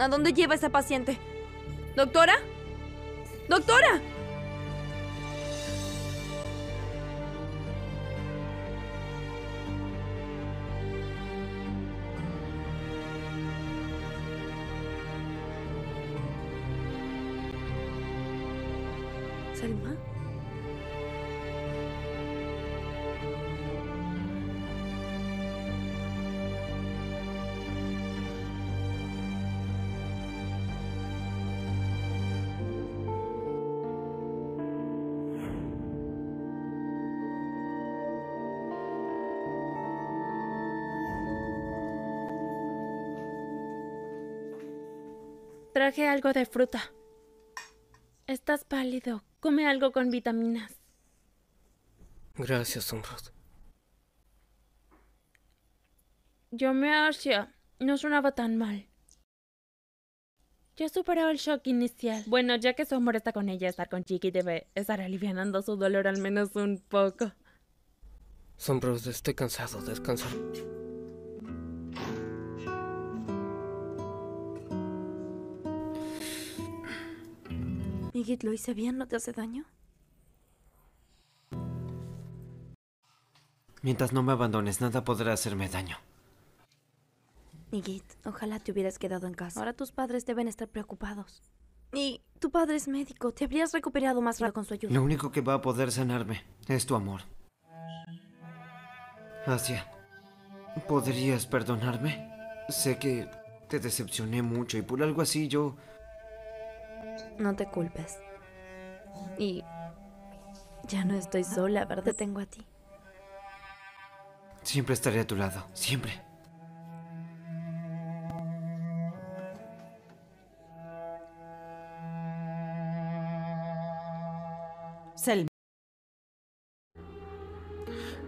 ¿A dónde lleva esa paciente? ¿Doctora? ¡Doctora! ¿Selma? Traje algo de fruta. Estás pálido. Come algo con vitaminas. Gracias, Somrod. Yo me hacía. No sonaba tan mal. Ya superó el shock inicial. Bueno, ya que Somor está con ella, estar con Chiqui debe estar alivianando su dolor al menos un poco. Somrod, estoy cansado. Descansar. Nigit, ¿lo hice bien? ¿No te hace daño? Mientras no me abandones, nada podrá hacerme daño. Nigit, ojalá te hubieras quedado en casa. Ahora tus padres deben estar preocupados. Y tu padre es médico. Te habrías recuperado más rápido con su ayuda. Lo único que va a poder sanarme es tu amor. Asia, ¿podrías perdonarme? Sé que te decepcioné mucho y por algo así yo... No te culpes. Y ya no estoy sola, ¿verdad? Te tengo a ti. Siempre estaré a tu lado, siempre. سلمى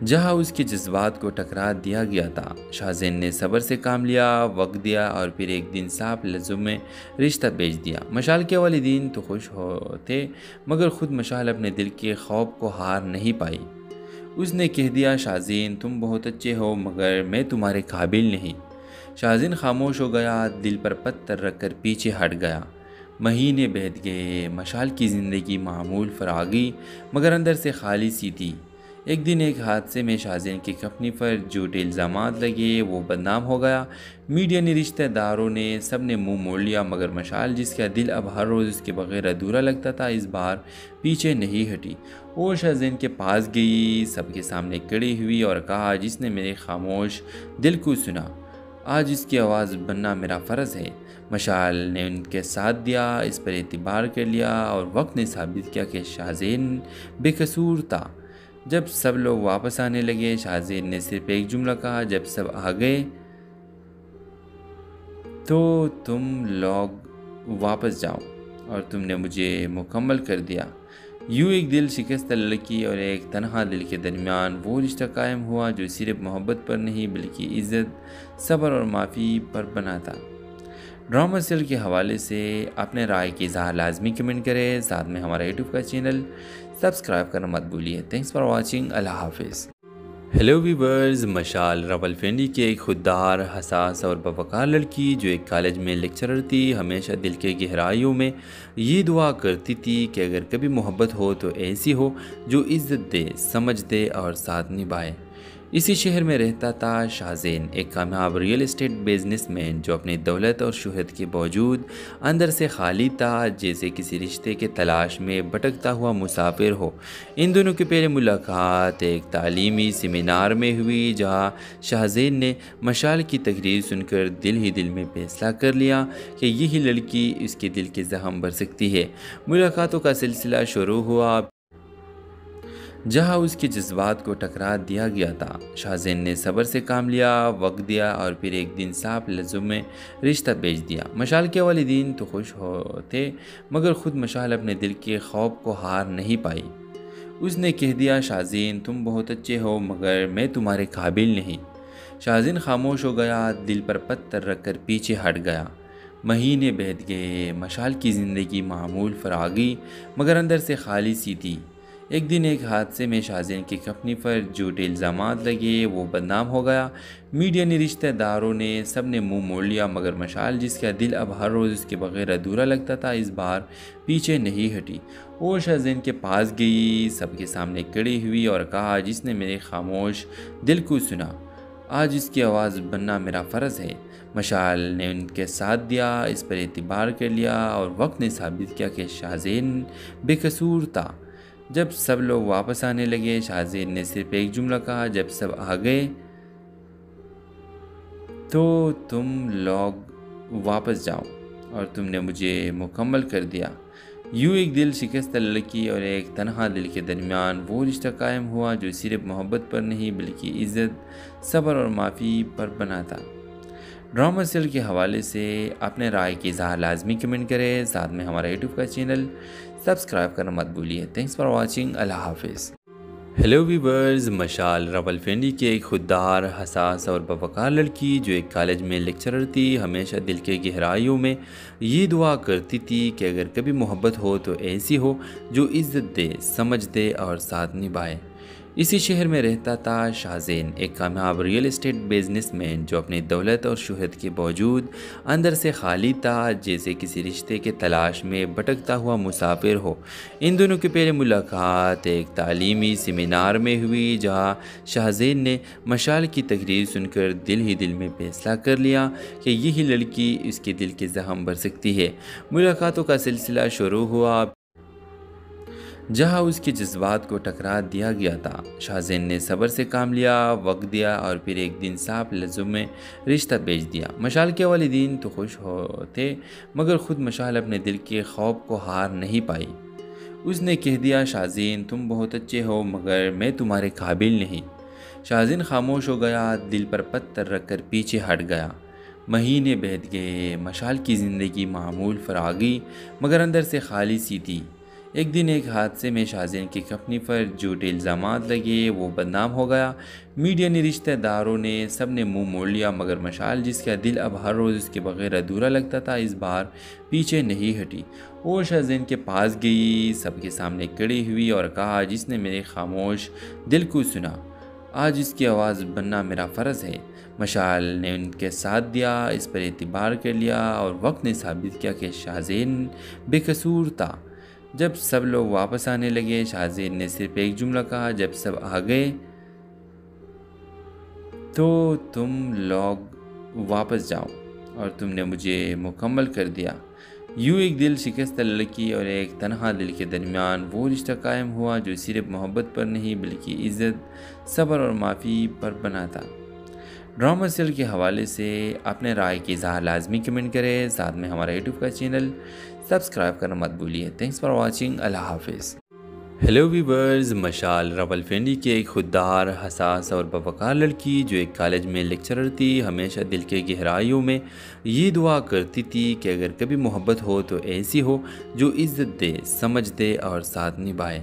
جہاں اس کے جذبات کو ٹکرا دیا گیا تھا، شاہزین نے صبر سے کام لیا، وقت دیا اور پھر ایک دن صاف لفظوں میں رشتہ بیچ دیا۔ مشال کے والدین تو خوش ہوتے مگر خود مشال اپنے دل کے خوف کو ہار نہیں پائی۔ اس نے کہہ دیا، شاہزین تم بہت اچھے ہو مگر میں تمہارے قابل نہیں۔ شاہزین خاموش ہو گیا، دل پر پتھر رکھ کر پیچھے ہٹ گیا۔ مہینے بیت گئے، مشال کی زندگی معمول فراغی مگر اندر سے خالی سی تھی۔ ایک دن ایک حادثے میں شاہزین کی کمپنی پر جھوٹے الزامات لگے، وہ بدنام ہو گیا۔ میڈیا نے، رشتہ داروں نے، سب نے منہ موڑ لیا مگر مشال جس کا دل اب ہر روز اس کے بغیر ادھورا لگتا تھا، اس بار پیچھے نہیں ہٹی۔ وہ شاہزین کے پاس گئی، سب کے سامنے کھڑی ہوئی اور کہا، جس نے میرے خاموش دل کو سنا، آج اس کی آواز بننا میرا فرض ہے۔ مشال نے ان کے ساتھ دیا، اس پر اعتبار کر لیا اور وقت نے ثابت کیا کہ شاہزین بے قصور تھا۔ جب سب لوگ واپس آنے لگے، شاہزین نے صرف ایک جملہ کہا، جب سب آ گئے تو تم لوگ واپس جاؤ اور تم نے مجھے مکمل کر دیا۔ یوں ایک دل شکستہ لڑکی اور ایک تنہا دل کے درمیان وہ رشتہ قائم ہوا جو صرف محبت پر نہیں بلکہ عزت، صبر اور معافی پر بنا تھا۔ ڈرامہ سیریل کے حوالے سے اپنے رائے کی اظہار لازمی کمنٹ کریں، ساتھ میں ہمارا یوٹیوب کا چینل سبسکرائب کرنا مت بھولیے۔ تھینکس فار واچنگ، اللہ حافظ۔ ہیلو ویورز، مشال راولپنڈی کی ایک خوددار، حساس اور باوقار لڑکی جو ایک کالج میں لیکچرر تھی، ہمیشہ دل کے گہرائیوں میں یہ دعا کرتی تھی کہ اگر کبھی محبت ہو تو ایسی ہو جو عزت دے، سمجھ دے اور ساتھ نبھائے۔ اسی شہر میں رہتا تھا شاہزین، ایک کامیاب ریئل اسٹیٹ بزنس مین جو اپنی دولت اور شہرت کے باوجود اندر سے خالی تھا، جیسے کسی رشتے کے تلاش میں بھٹکتا ہوا مسافر ہو۔ ان دونوں کی پہلی ملاقات ایک تعلیمی سیمینار میں ہوئی، جہاں شاہزین نے مشال کی تقریر سن کر دل ہی دل میں فیصلہ کر لیا کہ یہی لڑکی اس کے دل کے زخم بھر سکتی ہے۔ ملاقاتوں کا سلسلہ شروع ہوا، جہاں اس کے جذبات کو ٹکرا دیا گیا تھا۔ شاہزین نے صبر سے کام لیا، وقت دیا اور پھر ایک دن صاف لفظوں میں رشتہ بیچ دیا۔ مشال کے والدین تو خوش ہوتے مگر خود مشال اپنے دل کے خوف کو ہار نہیں پائی۔ اس نے کہہ دیا، شاہزین تم بہت اچھے ہو مگر میں تمہارے قابل نہیں۔ شاہزین خاموش ہو گیا، دل پر پتھر رکھ کر پیچھے ہٹ گیا۔ مہینے بیت گئے، مشال کی زندگی معمول فراغی مگر اندر سے خالی سی تھی۔ ایک دن ایک حادثے میں شاہزین کی کمپنی پر جھوٹے الزامات لگے، وہ بدنام ہو گیا۔ میڈیا نے، رشتہ داروں نے، سب نے منہ موڑ لیا، مگر مشال جس کا دل اب ہر روز اس کے بغیر ادھورا لگتا تھا، اس بار پیچھے نہیں ہٹی۔ وہ شاہزین کے پاس گئی، سب کے سامنے کھڑی ہوئی اور کہا، جس نے میرے خاموش دل کو سنا، آج اس کی آواز بننا میرا فرض ہے۔ مشال نے ان کے ساتھ دیا، اس پر اعتبار کر لیا، اور وقت نے ثابت کیا کہ شاہزین بے قصور تھا۔ جب سب لوگ واپس آنے لگے، شاہزین نے صرف ایک جملہ کہا، جب سب آ گئے تو تم لوگ واپس جاؤ، اور تم نے مجھے مکمل کر دیا۔ یوں ایک دل شکستہ لڑکی اور ایک تنہا دل کے درمیان وہ رشتہ قائم ہوا جو صرف محبت پر نہیں بلکہ عزت، صبر اور معافی پر بنا تھا۔ ڈرامہ سیریل کے حوالے سے اپنے رائے کی اظہار لازمی کمنٹ کریں، ساتھ میں ہمارا یوٹیوب کا چینل سبسکرائب کرنا مت بھولیے۔ تھینکس فار واچنگ، اللہ حافظ۔ ہیلو ویورز، مشال راولپنڈی کی ایک خوددار، حساس اور باوقار لڑکی جو ایک کالج میں لیکچرر تھی، ہمیشہ دل کے گہرائیوں میں یہ دعا کرتی تھی کہ اگر کبھی محبت ہو تو ایسی ہو جو عزت دے، سمجھ دے اور ساتھ نبھائے۔ اسی شہر میں رہتا تھا شاہزین، ایک کامیاب ریئل اسٹیٹ بزنس مین جو اپنی دولت اور شہرت کے باوجود اندر سے خالی تھا، جیسے کسی رشتے کے تلاش میں بھٹکتا ہوا مسافر ہو۔ ان دونوں کی پہلی ملاقات ایک تعلیمی سیمینار میں ہوئی، جہاں شاہزین نے مشال کی تقریر سن کر دل ہی دل میں فیصلہ کر لیا کہ یہی لڑکی اس کے دل کے زخم بھر سکتی ہے۔ ملاقاتوں کا سلسلہ شروع ہوا جہاں اس کے جذبات کو ٹکرا دیا گیا تھا۔ شاہزین نے صبر سے کام لیا، وقت دیا، اور پھر ایک دن صاف لفظوں میں رشتہ بھیج دیا۔ مشال کے والدین تو خوش ہوتے، مگر خود مشال اپنے دل کے خوف کو ہار نہیں پائی۔ اس نے کہہ دیا، شاہزین تم بہت اچھے ہو، مگر میں تمہارے قابل نہیں۔ شاہزین خاموش ہو گیا، دل پر پتھر رکھ کر پیچھے ہٹ گیا۔ مہینے بیت گئے، مشال کی زندگی معمول فراغی مگر اندر سے خالی سی تھی۔ ایک دن ایک حادثے میں شاہزین کی کمپنی پر جھوٹے الزامات لگے، وہ بدنام ہو گیا۔ میڈیا نے، رشتہ داروں نے، سب نے منہ موڑ لیا، مگر مشال جس کا دل اب ہر روز اس کے بغیر ادھورا لگتا تھا، اس بار پیچھے نہیں ہٹی۔ وہ شاہزین کے پاس گئی، سب کے سامنے کھڑی ہوئی اور کہا، جس نے میرے خاموش دل کو سنا، آج اس کی آواز بننا میرا فرض ہے۔ مشال نے ان کے ساتھ دیا، اس پر اعتبار کر لیا، اور وقت نے ثابت کیا کہ شاہزین بے قصور تھا۔ جب سب لوگ واپس آنے لگے، شاہزین نے صرف ایک جملہ کہا، جب سب آ گئے تو تم لوگ واپس جاؤ، اور تم نے مجھے مکمل کر دیا۔ یوں ایک دل شکستہ لڑکی اور ایک تنہا دل کے درمیان وہ رشتہ قائم ہوا جو صرف محبت پر نہیں بلکہ عزت، صبر اور معافی پر بنا تھا۔ ڈرامہ سیریل کے حوالے سے اپنے رائے کی اظہار لازمی کمنٹ کریں، ساتھ میں ہمارا یوٹیوب کا چینل سبسکرائب کرنا مت بھولیے۔ تھینکس فار واچنگ، اللہ حافظ۔ ہیلو ویورز، مشال راولپنڈی کی ایک خوددار، حساس اور باوقار لڑکی جو ایک کالج میں لیکچرر تھی، ہمیشہ دل کے گہرائیوں میں یہ دعا کرتی تھی کہ اگر کبھی محبت ہو تو ایسی ہو جو عزت دے، سمجھ دے اور ساتھ نبھائے۔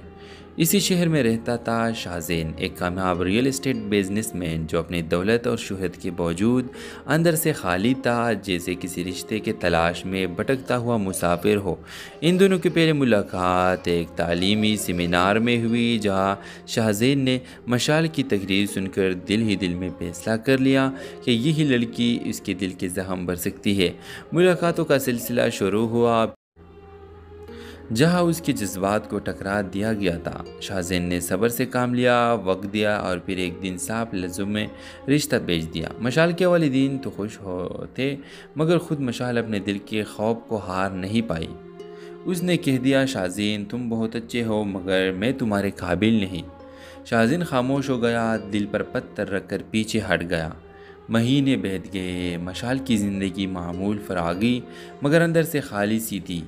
اسی شہر میں رہتا تھا شاہزین، ایک کامیاب ریئل اسٹیٹ بزنس مین جو اپنی دولت اور شہرت کے باوجود اندر سے خالی تھا، جیسے کسی رشتے کے تلاش میں بھٹکتا ہوا مسافر ہو۔ ان دونوں کی پہلی ملاقات ایک تعلیمی سیمینار میں ہوئی، جہاں شاہزین نے مشال کی تقریر سن کر دل ہی دل میں فیصلہ کر لیا کہ یہی لڑکی اس کے دل کے زخم بھر سکتی ہے۔ ملاقاتوں کا سلسلہ شروع ہوا جہاں اس کے جذبات کو ٹکرا دیا گیا تھا۔ شاہزین نے صبر سے کام لیا، وقت دیا، اور پھر ایک دن صاف لفظوں میں رشتہ بھیج دیا۔ مشال کے والدین تو خوش ہوتے، مگر خود مشال اپنے دل کے خوف کو ہار نہیں پائی۔ اس نے کہہ دیا، شاہزین تم بہت اچھے ہو، مگر میں تمہارے قابل نہیں۔ شاہزین خاموش ہو گیا، دل پر پتھر رکھ کر پیچھے ہٹ گیا۔ مہینے بیت گئے، مشال کی زندگی معمول فراغی مگر اندر سے خالی سی تھی۔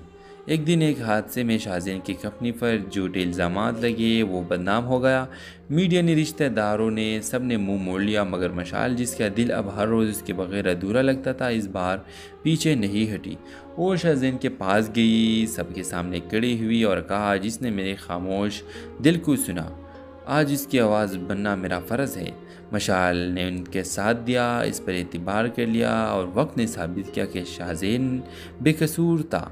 ایک دن ایک حادثے میں شاہزین کی کمپنی پر جھوٹے الزامات لگے، وہ بدنام ہو گیا۔ میڈیا نے، رشتہ داروں نے، سب نے منہ موڑ لیا، مگر مشال جس کا دل اب ہر روز اس کے بغیر ادھورا لگتا تھا، اس بار پیچھے نہیں ہٹی۔ وہ شاہزین کے پاس گئی، سب کے سامنے کھڑی ہوئی اور کہا، جس نے میرے خاموش دل کو سنا، آج اس کی آواز بننا میرا فرض ہے۔ مشال نے ان کے ساتھ دیا، اس پر اعتبار کر لیا، اور وقت نے ثابت کیا کہ شاہزین بے قصور تھا۔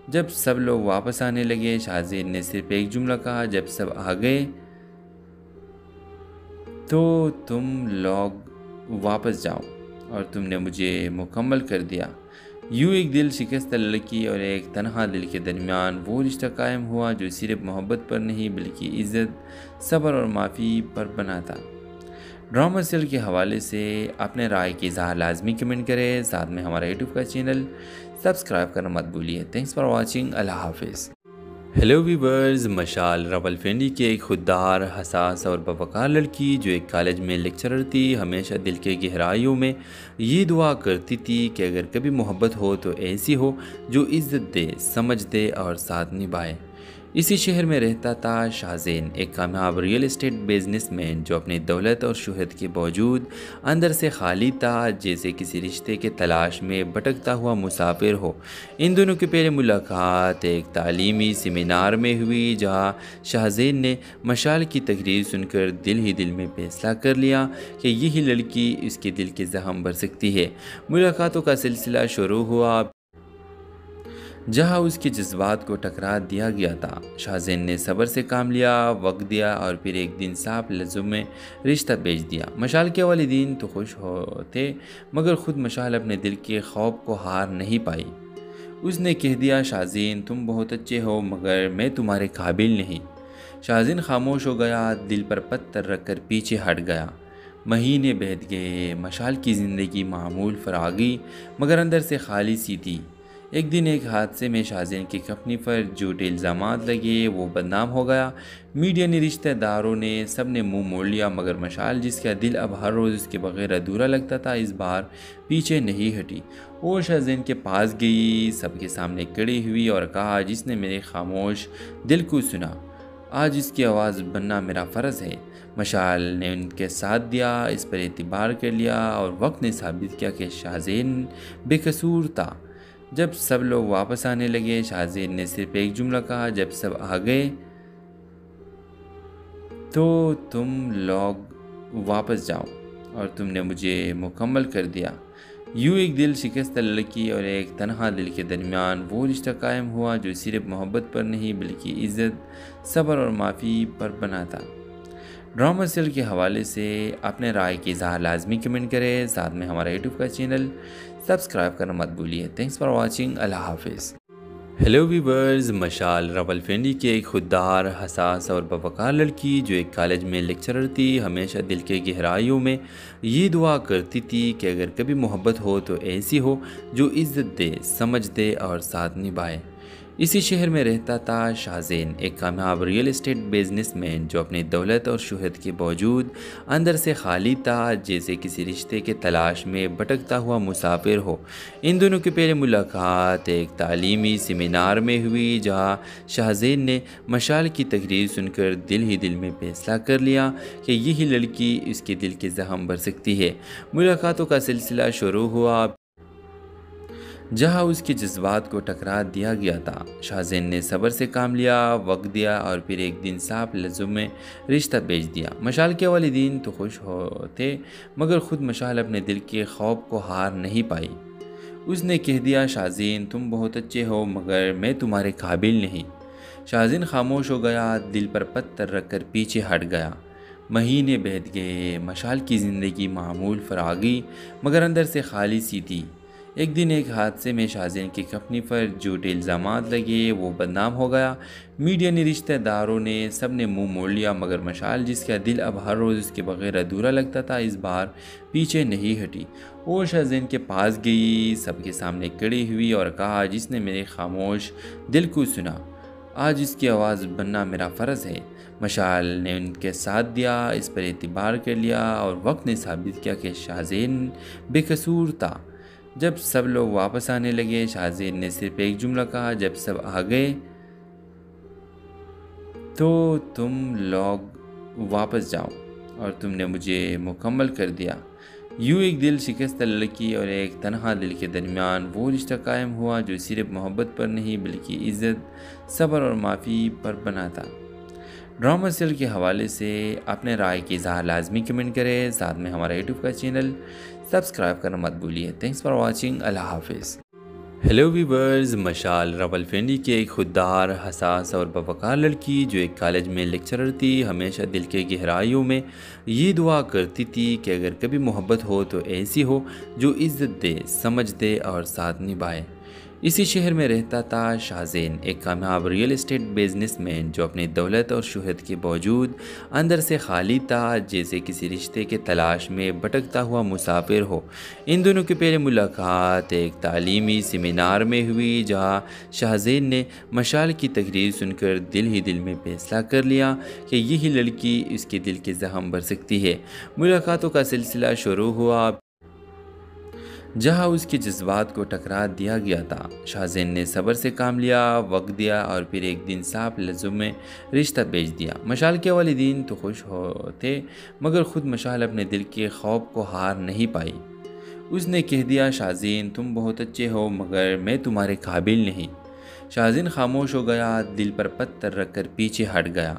جب سب لوگ واپس آنے لگے شاہزین نے صرف ایک جملہ کہا، جب سب آ گئے تو تم لوگ واپس جاؤ اور تم نے مجھے مکمل کر دیا۔ یوں ایک دل شکستہ لڑکی اور ایک تنہا دل کے درمیان وہ رشتہ قائم ہوا جو صرف محبت پر نہیں بلکہ عزت، صبر اور معافی پر بنا تھا۔ ڈرامہ سیریل کے حوالے سے اپنے رائے کی اظہار لازمی کمنٹ کریں، ساتھ میں ہمارا یوٹیوب کا چینل سبسکرائب کرنا مت بھولیے۔ تھینکس فار واچنگ، اللہ حافظ۔ ہیلو ویورز، مشال راولپنڈی کی ایک خوددار، حساس اور باوقار لڑکی جو ایک کالج میں لیکچرر تھی، ہمیشہ دل کے گہرائیوں میں یہ دعا کرتی تھی کہ اگر کبھی محبت ہو تو ایسی ہو جو عزت دے، سمجھ دے اور ساتھ نبھائے۔ اسی شہر میں رہتا تھا شاہزین، ایک کامیاب ریئل اسٹیٹ بزنس مین جو اپنی دولت اور شہرت کے باوجود اندر سے خالی تھا، جیسے کسی رشتے کے تلاش میں بھٹکتا ہوا مسافر ہو۔ ان دونوں کی پہلی ملاقات ایک تعلیمی سیمینار میں ہوئی، جہاں شاہزین نے مشال کی تقریر سن کر دل ہی دل میں فیصلہ کر لیا کہ یہی لڑکی اس کے دل کے زخم بھر سکتی ہے۔ ملاقاتوں کا سلسلہ شروع ہوا جہاں اس کے جذبات کو ٹکرا دیا گیا تھا۔ شاہزین نے صبر سے کام لیا، وقت دیا اور پھر ایک دن صاف لفظوں میں رشتہ بھیج دیا۔ مشال کے والدین تو خوش ہوتے، مگر خود مشال اپنے دل کے خوف کو ہار نہیں پائی۔ اس نے کہہ دیا، شاہزین تم بہت اچھے ہو مگر میں تمہارے قابل نہیں۔ شاہزین خاموش ہو گیا، دل پر پتھر رکھ کر پیچھے ہٹ گیا۔ مہینے بیت گئے، مشال کی زندگی معمول فراغی مگر اندر سے خالی سی تھی۔ ایک دن ایک حادثے میں شاہزین کی کمپنی پر جھوٹے الزامات لگے، وہ بدنام ہو گیا۔ میڈیا نے، رشتہ داروں نے، سب نے منہ موڑ لیا، مگر مشال جس کا دل اب ہر روز اس کے بغیر ادھورا لگتا تھا، اس بار پیچھے نہیں ہٹی۔ وہ شاہزین کے پاس گئی، سب کے سامنے کھڑی ہوئی اور کہا، جس نے میرے خاموش دل کو سنا، آج اس کی آواز بننا میرا فرض ہے۔ مشال نے ان کے ساتھ دیا، اس پر اعتبار کر لیا اور وقت نے ثابت کیا کہ شاہزین بے قصور تھا۔ جب سب لوگ واپس آنے لگے شاہزین نے صرف ایک جملہ کہا، جب سب آ گئے تو تم لوگ واپس جاؤ اور تم نے مجھے مکمل کر دیا۔ یوں ایک دل شکستہ لڑکی اور ایک تنہا دل کے درمیان وہ رشتہ قائم ہوا جو صرف محبت پر نہیں بلکہ عزت، صبر اور معافی پر بنا تھا۔ ڈرامہ سیریل کے حوالے سے اپنے رائے کی اظہار لازمی کمنٹ کریں، ساتھ میں ہمارا یوٹیوب کا چینل سبسکرائب کرنا مت بھولیے۔ تھینکس فار واچنگ، اللہ حافظ۔ ہیلو ویورز، مشال راولپنڈی کی ایک خوددار، حساس اور باوقار لڑکی جو ایک کالج میں لیکچرر تھی، ہمیشہ دل کے گہرائیوں میں یہ دعا کرتی تھی کہ اگر کبھی محبت ہو تو ایسی ہو جو عزت دے، سمجھ دے اور ساتھ نبھائے۔ اسی شہر میں رہتا تھا شاہزین، ایک کامیاب ریئل اسٹیٹ بزنس مین جو اپنی دولت اور شہرت کے باوجود اندر سے خالی تھا، جیسے کسی رشتے کے تلاش میں بھٹکتا ہوا مسافر ہو۔ ان دونوں کی پہلی ملاقات ایک تعلیمی سیمینار میں ہوئی، جہاں شاہزین نے مشال کی تقریر سن کر دل ہی دل میں فیصلہ کر لیا کہ یہی لڑکی اس کے دل کے زخم بھر سکتی ہے۔ ملاقاتوں کا سلسلہ شروع ہوا جہاں اس کے جذبات کو ٹکرا دیا گیا تھا۔ شاہزین نے صبر سے کام لیا، وقت دیا اور پھر ایک دن صاف لفظوں میں رشتہ بھیج دیا۔ مشال کے والدین تو خوش ہوتے، مگر خود مشال اپنے دل کے خوف کو ہار نہیں پائی۔ اس نے کہہ دیا، شاہزین تم بہت اچھے ہو مگر میں تمہارے قابل نہیں۔ شاہزین خاموش ہو گیا، دل پر پتھر رکھ کر پیچھے ہٹ گیا۔ مہینے بیت گئے، مشال کی زندگی معمول فراغی مگر اندر سے خالی سی تھی۔ ایک دن ایک حادثے میں شاہزین کی کمپنی پر جھوٹے الزامات لگے، وہ بدنام ہو گیا۔ میڈیا نے، رشتہ داروں نے، سب نے منہ موڑ لیا، مگر مشال جس کا دل اب ہر روز اس کے بغیر ادھورا لگتا تھا، اس بار پیچھے نہیں ہٹی۔ وہ شاہزین کے پاس گئی، سب کے سامنے کھڑی ہوئی اور کہا، جس نے میرے خاموش دل کو سنا، آج اس کی آواز بننا میرا فرض ہے۔ مشال نے ان کے ساتھ دیا، اس پر اعتبار کر لیا اور وقت نے ثابت کیا کہ شاہزین بے قصور تھا۔ جب سب لوگ واپس آنے لگے شاہزین نے صرف ایک جملہ کہا، جب سب آ گئے تو تم لوگ واپس جاؤ اور تم نے مجھے مکمل کر دیا۔ یوں ایک دل شکستہ لڑکی اور ایک تنہا دل کے درمیان وہ رشتہ قائم ہوا جو صرف محبت پر نہیں بلکہ عزت، صبر اور معافی پر بنا تھا۔ ڈرامہ سیریل کے حوالے سے اپنے رائے کی اظہار لازمی کمنٹ کریں، ساتھ میں ہمارا یوٹیوب کا چینل سبسکرائب کرنا مت بھولیے۔ تھینکس فار واچنگ، اللہ حافظ۔ ہیلو ویورز، مشال راولپنڈی کی ایک خوددار، حساس اور باوقار لڑکی جو ایک کالج میں لیکچرر تھی، ہمیشہ دل کے گہرائیوں میں یہ دعا کرتی تھی کہ اگر کبھی محبت ہو تو ایسی ہو جو عزت دے، سمجھ دے اور ساتھ نبھائے۔ اسی شہر میں رہتا تھا شاہزین، ایک کامیاب ریئل اسٹیٹ بزنس مین جو اپنی دولت اور شہرت کے باوجود اندر سے خالی تھا، جیسے کسی رشتے کے تلاش میں بھٹکتا ہوا مسافر ہو۔ ان دونوں کی پہلی ملاقات ایک تعلیمی سیمینار میں ہوئی، جہاں شاہزین نے مشال کی تقریر سن کر دل ہی دل میں فیصلہ کر لیا کہ یہی لڑکی اس کے دل کے زخم بھر سکتی ہے۔ ملاقاتوں کا سلسلہ شروع ہوا جہاں اس کے جذبات کو ٹکرا دیا گیا تھا۔ شاہزین نے صبر سے کام لیا، وقت دیا اور پھر ایک دن صاف لفظوں میں رشتہ بھیج دیا۔ مشال کے والدین تو خوش ہوتے، مگر خود مشال اپنے دل کے خوف کو ہار نہیں پائی۔ اس نے کہہ دیا، شاہزین تم بہت اچھے ہو مگر میں تمہارے قابل نہیں۔ شاہزین خاموش ہو گیا، دل پر پتھر رکھ کر پیچھے ہٹ گیا۔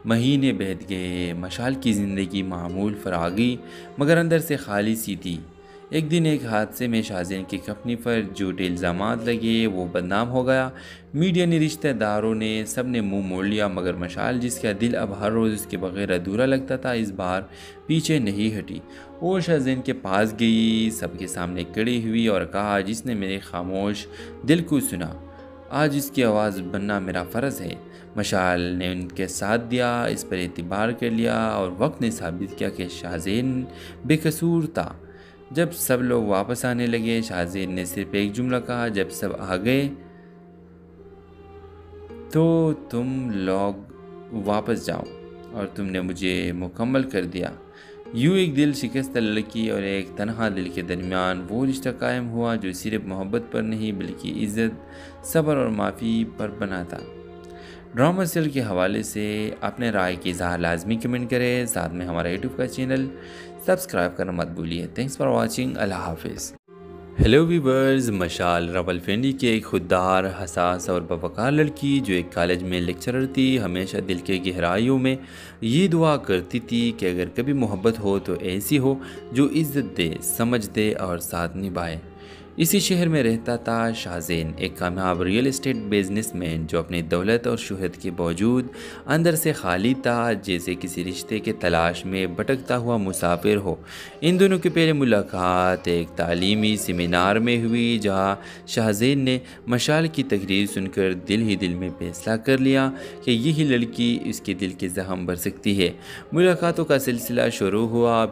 مہینے بیت گئے، مشال کی زندگی معمول فراغی مگر اندر سے خالی سی تھی۔ ایک دن ایک حادثے میں شاہزین کی کمپنی پر جھوٹے الزامات لگے، وہ بدنام ہو گیا۔ میڈیا نے، رشتہ داروں نے، سب نے منہ موڑ لیا، مگر مشال جس کا دل اب ہر روز اس کے بغیر ادھورا لگتا تھا، اس بار پیچھے نہیں ہٹی۔ وہ شاہزین کے پاس گئی، سب کے سامنے کھڑی ہوئی اور کہا، جس نے میرے خاموش دل کو سنا، آج اس کی آواز بننا میرا فرض ہے۔ مشال نے ان کے ساتھ دیا، اس پر اعتبار کر لیا اور وقت نے ثابت کیا کہ شاہزین بے قصور تھا۔ جب سب لوگ واپس آنے لگے، شاہزین نے صرف ایک جملہ کہا، جب سب آ گئے تو تم لوگ واپس جاؤ اور تم نے مجھے مکمل کر دیا۔ یوں ایک دل شکستہ لڑکی اور ایک تنہا دل کے درمیان وہ رشتہ قائم ہوا جو صرف محبت پر نہیں بلکہ عزت، صبر اور معافی پر بنا تھا۔ ڈرامہ سیریل کے حوالے سے اپنے رائے کی اظہار لازمی کمنٹ کریں، ساتھ میں ہمارا یوٹیوب کا چینل سبسکرائب کرنا مت بھولیے۔ تھینکس فار واچنگ، اللہ حافظ۔ ہیلو ویورز، مشال راولپنڈی کی ایک خوددار، حساس اور باوقار لڑکی جو ایک کالج میں لیکچرر تھی، ہمیشہ دل کے گہرائیوں میں یہ دعا کرتی تھی کہ اگر کبھی محبت ہو تو ایسی ہو جو عزت دے، سمجھ دے اور ساتھ نبھائے۔ اسی شہر میں رہتا تھا شاہزین، ایک کامیاب ریئل اسٹیٹ بزنس مین جو اپنی دولت اور شہرت کے باوجود اندر سے خالی تھا، جیسے کسی رشتے کے تلاش میں بھٹکتا ہوا مسافر ہو۔ ان دونوں کی پہلی ملاقات ایک تعلیمی سیمینار میں ہوئی، جہاں شاہزین نے مشال کی تقریر سن کر دل ہی دل میں فیصلہ کر لیا کہ یہی لڑکی اس کے دل کے زخم بھر سکتی ہے۔ ملاقاتوں کا سلسلہ شروع ہوا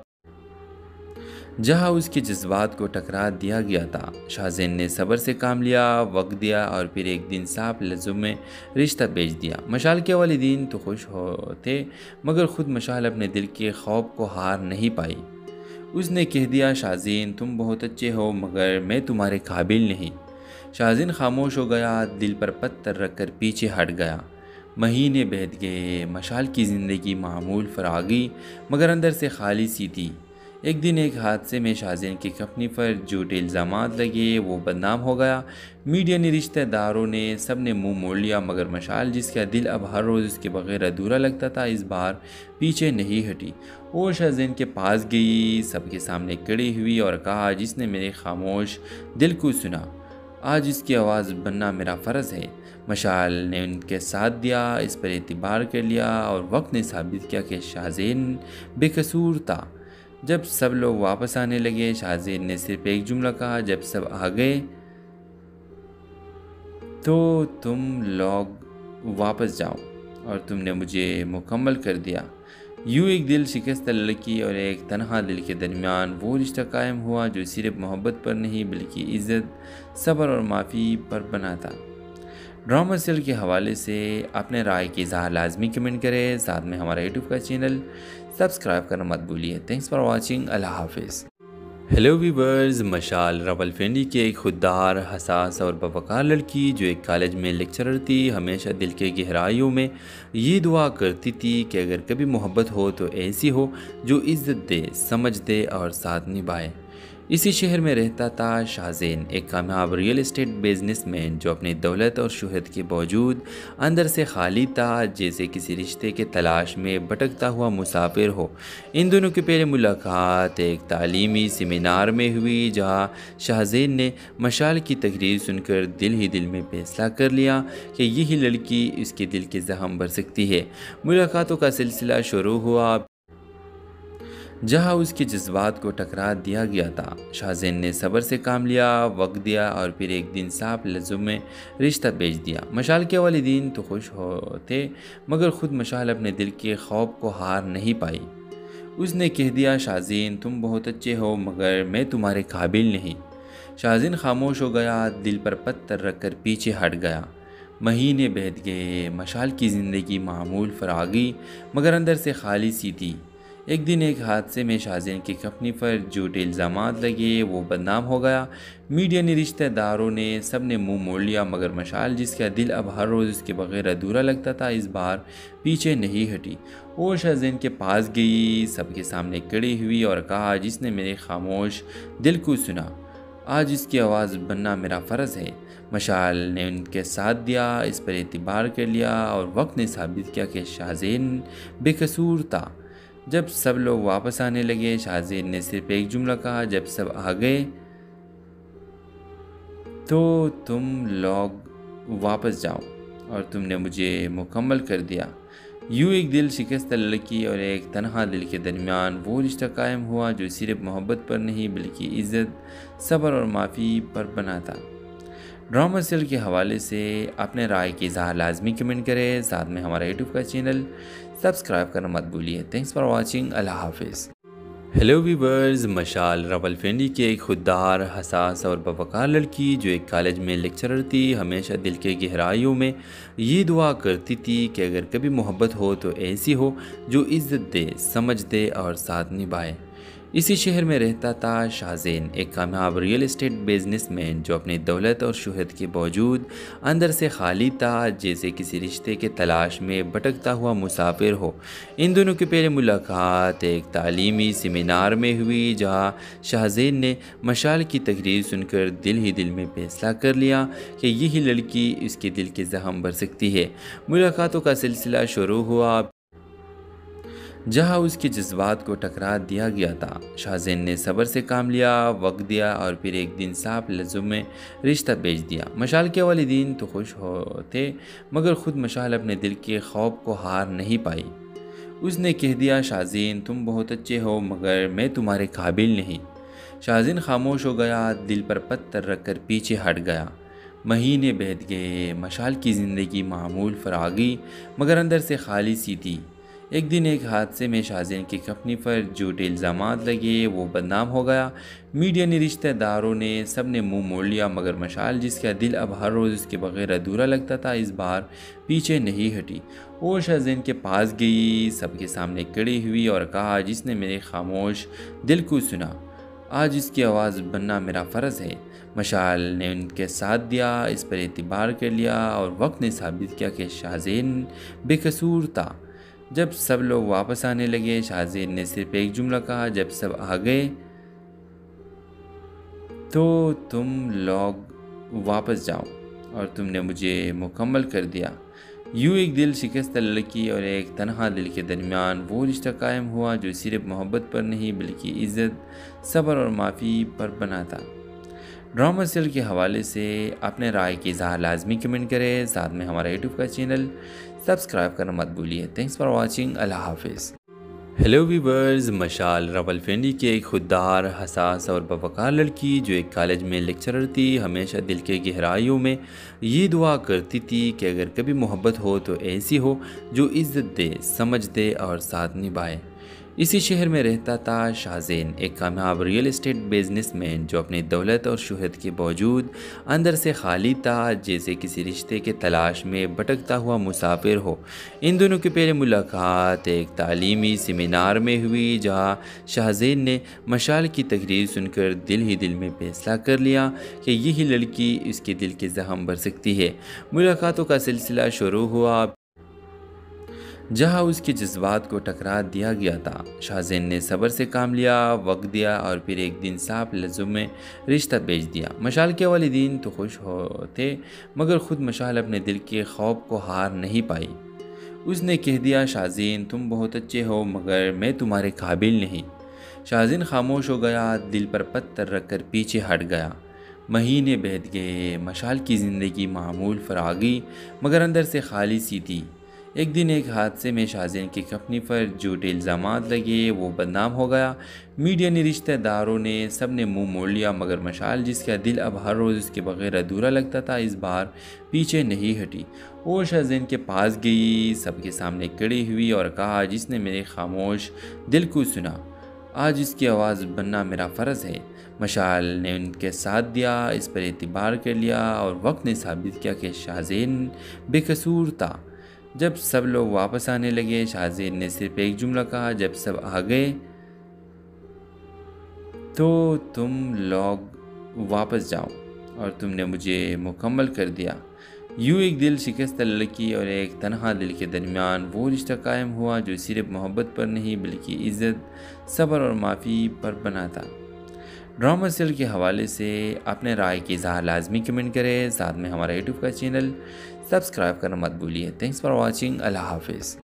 جہاں اس کے جذبات کو ٹکرا دیا گیا تھا۔ شاہزین نے صبر سے کام لیا، وقت دیا اور پھر ایک دن صاف لفظوں میں رشتہ بھیج دیا۔ مشال کے والدین تو خوش ہوتے، مگر خود مشال اپنے دل کے خوف کو ہار نہیں پائی۔ اس نے کہہ دیا، شاہزین تم بہت اچھے ہو مگر میں تمہارے قابل نہیں۔ شاہزین خاموش ہو گیا، دل پر پتھر رکھ کر پیچھے ہٹ گیا۔ مہینے بیت گئے، مشال کی زندگی معمول فراغی مگر اندر سے خالی سی تھی۔ ایک دن ایک حادثے میں شاہزین کی کمپنی پر جھوٹے الزامات لگے، وہ بدنام ہو گیا۔ میڈیا نے، رشتہ داروں نے، سب نے منہ موڑ لیا، مگر مشال جس کا دل اب ہر روز اس کے بغیر ادھورا لگتا تھا، اس بار پیچھے نہیں ہٹی۔ وہ شاہزین کے پاس گئی، سب کے سامنے کھڑی ہوئی اور کہا، جس نے میرے خاموش دل کو سنا، آج اس کی آواز بننا میرا فرض ہے۔ مشال نے ان کے ساتھ دیا، اس پر اعتبار کر لیا اور وقت نے ثابت کیا کہ شاہزین بے قصور تھا۔ جب سب لوگ واپس آنے لگے، شاہزین نے صرف ایک جملہ کہا، جب سب آ گئے تو تم لوگ واپس جاؤ اور تم نے مجھے مکمل کر دیا۔ یوں ایک دل شکستہ لڑکی اور ایک تنہا دل کے درمیان وہ رشتہ قائم ہوا جو صرف محبت پر نہیں بلکہ عزت، صبر اور معافی پر بنا تھا۔ ڈرامہ سیریل کے حوالے سے اپنے رائے کی اظہار لازمی کمنٹ کریں، ساتھ میں ہمارا یوٹیوب کا چینل سبسکرائب کرنا مت بھولیے۔ تھینکس فار واچنگ، اللہ حافظ۔ ہیلو ویورز، مشال راولپنڈی کی ایک خوددار، حساس اور باوقار لڑکی جو ایک کالج میں لیکچرر تھی، ہمیشہ دل کے گہرائیوں میں یہ دعا کرتی تھی کہ اگر کبھی محبت ہو تو ایسی ہو جو عزت دے، سمجھ دے اور ساتھ نبھائے۔ اسی شہر میں رہتا تھا شاہزین، ایک کامیاب ریئل اسٹیٹ بزنس مین جو اپنی دولت اور شہرت کے باوجود اندر سے خالی تھا، جیسے کسی رشتے کے تلاش میں بھٹکتا ہوا مسافر ہو۔ ان دونوں کی پہلی ملاقات ایک تعلیمی سیمینار میں ہوئی، جہاں شاہزین نے مشال کی تقریر سن کر دل ہی دل میں فیصلہ کر لیا کہ یہی لڑکی اس کے دل کے زخم بھر سکتی ہے۔ ملاقاتوں کا سلسلہ شروع ہوا جہاں اس کے جذبات کو ٹکرا دیا گیا تھا۔ شاہزین نے صبر سے کام لیا، وقت دیا اور پھر ایک دن صاف لفظوں میں رشتہ بھیج دیا۔ مشال کے والدین تو خوش ہوتے، مگر خود مشال اپنے دل کے خوف کو ہار نہیں پائی۔ اس نے کہہ دیا، شاہزین تم بہت اچھے ہو مگر میں تمہارے قابل نہیں۔ شاہزین خاموش ہو گیا، دل پر پتھر رکھ کر پیچھے ہٹ گیا۔ مہینے بیت گئے، مشال کی زندگی معمول فراغی مگر اندر سے خالی سی تھی۔ ایک دن ایک حادثے میں شاہزین کی کمپنی پر جھوٹے الزامات لگے، وہ بدنام ہو گیا۔ میڈیا نے، رشتہ داروں نے، سب نے منہ موڑ لیا، مگر مشال جس کا دل اب ہر روز اس کے بغیر ادھورا لگتا تھا، اس بار پیچھے نہیں ہٹی۔ وہ شاہزین کے پاس گئی، سب کے سامنے کھڑی ہوئی اور کہا، جس نے میرے خاموش دل کو سنا، آج اس کی آواز بننا میرا فرض ہے۔ مشال نے ان کے ساتھ دیا، اس پر اعتبار کر لیا اور وقت نے ثابت کیا کہ شاہزین بے قصور تھا۔ جب سب لوگ واپس آنے لگے، شاہزین نے صرف ایک جملہ کہا، جب سب آ گئے تو تم لوگ واپس جاؤ اور تم نے مجھے مکمل کر دیا۔ یوں ایک دل شکستہ لڑکی اور ایک تنہا دل کے درمیان وہ رشتہ قائم ہوا جو صرف محبت پر نہیں بلکہ عزت، صبر اور معافی پر بنا تھا۔ ڈرامہ سیریل کے حوالے سے اپنے رائے کی اظہار لازمی کمنٹ کریں، ساتھ میں ہمارا یوٹیوب کا چینل سبسکرائب کرنا مت بھولیے۔ تھینکس فار واچنگ، اللہ حافظ۔ ہیلو ویورز، مشال راولپنڈی کی ایک خوددار، حساس اور باوقار لڑکی جو ایک کالج میں لیکچرر تھی، ہمیشہ دل کے گہرائیوں میں یہ دعا کرتی تھی کہ اگر کبھی محبت ہو تو ایسی ہو جو عزت دے، سمجھ دے اور ساتھ نبھائے۔ اسی شہر میں رہتا تھا شاہزین، ایک کامیاب ریئل اسٹیٹ بزنس مین جو اپنی دولت اور شہرت کے باوجود اندر سے خالی تھا، جیسے کسی رشتے کے تلاش میں بھٹکتا ہوا مسافر ہو۔ ان دونوں کی پہلی ملاقات ایک تعلیمی سیمینار میں ہوئی، جہاں شاہزین نے مشال کی تقریر سن کر دل ہی دل میں فیصلہ کر لیا کہ یہی لڑکی اس کے دل کے زخم بھر سکتی ہے۔ ملاقاتوں کا سلسلہ شروع ہوا جہاں اس کے جذبات کو ٹکرا دیا گیا تھا۔ شاہزین نے صبر سے کام لیا، وقت دیا اور پھر ایک دن صاف لفظوں میں رشتہ بھیج دیا۔ مشال کے والدین تو خوش ہوتے، مگر خود مشال اپنے دل کے خوف کو ہار نہیں پائی۔ اس نے کہہ دیا، شاہزین تم بہت اچھے ہو مگر میں تمہارے قابل نہیں۔ شاہزین خاموش ہو گیا، دل پر پتھر رکھ کر پیچھے ہٹ گیا۔ مہینے بیت گئے، مشال کی زندگی معمول فراغی مگر اندر سے خالی سی تھی۔ ایک دن ایک حادثے میں شاہزین کی کمپنی پر جھوٹے الزامات لگے، وہ بدنام ہو گیا۔ میڈیا نے، رشتہ داروں نے، سب نے منہ موڑ لیا، مگر مشال جس کا دل اب ہر روز اس کے بغیر ادھورا لگتا تھا، اس بار پیچھے نہیں ہٹی۔ وہ شاہزین کے پاس گئی، سب کے سامنے کھڑی ہوئی اور کہا، جس نے میرے خاموش دل کو سنا، آج اس کی آواز بننا میرا فرض ہے۔ مشال نے ان کے ساتھ دیا، اس پر اعتبار کر لیا اور وقت نے ثابت کیا کہ شاہزین بے قصور تھا۔ جب سب لوگ واپس آنے لگے، شاہزین نے صرف ایک جملہ کہا، جب سب آ گئے تو تم لوگ واپس جاؤ اور تم نے مجھے مکمل کر دیا۔ یوں ایک دل شکستہ لڑکی اور ایک تنہا دل کے درمیان وہ رشتہ قائم ہوا جو صرف محبت پر نہیں بلکہ عزت، صبر اور معافی پر بنا تھا۔ ڈرامہ سیریل کے حوالے سے اپنے رائے کی اظہار لازمی کمنٹ کریں، ساتھ میں ہمارا یوٹیوب کا چینل سبسکرائب کرنا مت بھولیے۔ تھینکس فار واچنگ، اللہ حافظ۔ ہیلو ویورز، مشال راولپنڈی کی ایک خوددار، حساس اور باوقار لڑکی جو ایک کالج میں لیکچرر تھی، ہمیشہ دل کے گہرائیوں میں یہ دعا کرتی تھی کہ اگر کبھی محبت ہو تو ایسی ہو جو عزت دے، سمجھ دے اور ساتھ نبھائے۔ اسی شہر میں رہتا تھا شاہزین، ایک کامیاب ریئل اسٹیٹ بزنس مین جو اپنی دولت اور شہرت کے باوجود اندر سے خالی تھا، جیسے کسی رشتے کے تلاش میں بھٹکتا ہوا مسافر ہو۔ ان دونوں کی پہلی ملاقات ایک تعلیمی سیمینار میں ہوئی، جہاں شاہزین نے مشال کی تقریر سن کر دل ہی دل میں فیصلہ کر لیا کہ یہی لڑکی اس کے دل کے زخم بھر سکتی ہے۔ ملاقاتوں کا سلسلہ شروع ہوا جہاں اس کے جذبات کو ٹکرا دیا گیا تھا۔ شاہزین نے صبر سے کام لیا، وقت دیا اور پھر ایک دن صاف لفظوں میں رشتہ بیچ دیا۔ مشال کے والدین تو خوش ہوتے مگر خود مشال اپنے دل کے خوف کو ہار نہیں پائی۔ اس نے کہہ دیا، شاہزین تم بہت اچھے ہو مگر میں تمہارے قابل نہیں۔ شاہزین خاموش ہو گیا، دل پر پتھر رکھ کر پیچھے ہٹ گیا۔ مہینے بیت گئے، مشال کی زندگی معمول فراغی مگر اندر سے خالی سی تھی۔ ایک دن ایک حادثے میں شاہزین کی کمپنی پر جھوٹے الزامات لگے، وہ بدنام ہو گیا۔ میڈیا نے، رشتہ داروں نے، سب نے منہ موڑ لیا مگر مشال جس کا دل اب ہر روز اس کے بغیر ادھورا لگتا تھا، اس بار پیچھے نہیں ہٹی۔ وہ شاہزین کے پاس گئی، سب کے سامنے کھڑی ہوئی اور کہا، جس نے میرے خاموش دل کو سنا، آج اس کی آواز بننا میرا فرض ہے۔ مشال نے ان کے ساتھ دیا، اس پر اعتبار کر لیا اور وقت نے ثابت کیا کہ شاہزین بے قصور تھا۔ جب سب لوگ واپس آنے لگے، شاہزین نے صرف ایک جملہ کہا، جب سب آ گئے تو تم لوگ واپس جاؤ اور تم نے مجھے مکمل کر دیا۔ یوں ایک دل شکستہ لڑکی اور ایک تنہا دل کے درمیان وہ رشتہ قائم ہوا جو صرف محبت پر نہیں بلکہ عزت، صبر اور معافی پر بنا تھا۔ ڈرامہ سیریل کے حوالے سے اپنے رائے کی اظہار لازمی کمنٹ کریں، ساتھ میں ہمارا یوٹیوب کا چینل سبسکرائب کرنا مت بھولیے۔ تھینکس فار واچنگ، اللہ حافظ۔